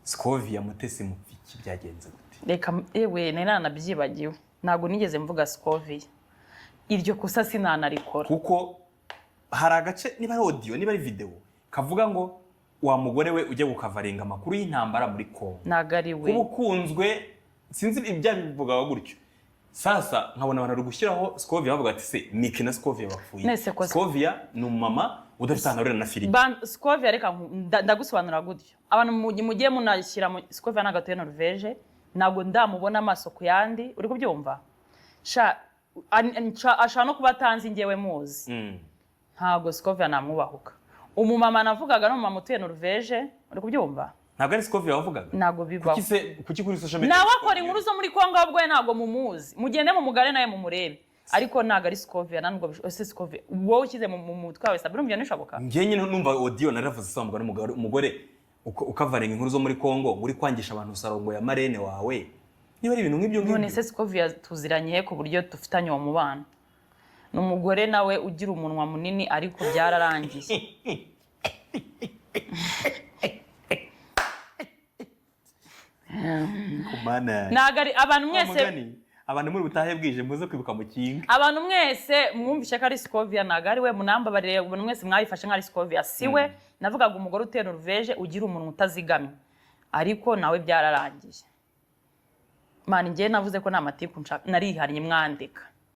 Scovia Mutesi Mupfiki byagenze gute? Reka ewe nabyibagiwe ntago nigeze mvuga Scovia iryo kosa sinanarikora kuko hari agace niba ari audio niba ari video kavuga ngo wa mugore we ujye gukavaringa amakuru y'intambara muri Kongo nagari we kubukunzwe sinzi ibya bivuga gutyo sasa nkabona abantu ari gushyiraho Scovia bavuga ati se Mike na Scovia bapfuye Scovia ni umumama udafitana na Philippe Scovia reka ndagusobanura gutyo abantu mugiye munashyira mu Scovia nagatuye Norvege nago ndamubona amaso ku yandi uri kubyumva ashaka no kubatanzi ngewe muzi ntago Scovia namwubahuka umumama navugaga no mama utuye Norvege uri kubyumva ntabwo ari Scovia wavugaga ntago bibaho kuki kuri social media nawe akora inkuru zo muri Kongo ahubwo ntago mumuzi mugende mu mugare naye mumurebe ariko ntago ari Scovia nanubwo ese Scovia wowe ukize mu mutwe wawe sabira umbyane nishoboka ngiye nyine numva audio naravuze samba umugore ukavaringa inkuru zo muri Kongo uri kwangisha abantu sarongo ya marene wawe niba ari ibintu nk'ibyo ngibyo none se Scovia tuziranye ku buryo dufitanye uwo mubano n'umugore nawe ugira umunwa munini ariko byararangiye kumana nagari abantu mwese abantu muri butahe bwije muze kwibuka mu kinga abantu mwese mwumvishe ko ari Scovia nagari we munamba barire abantu mwese mwayifashe nk'ari Scovia siwe navugaga umugore utera Norvege ugira umuntu utazigamye ariko nawe byararangiye mani ngiye navuze ko nta matiku narihariye mwandika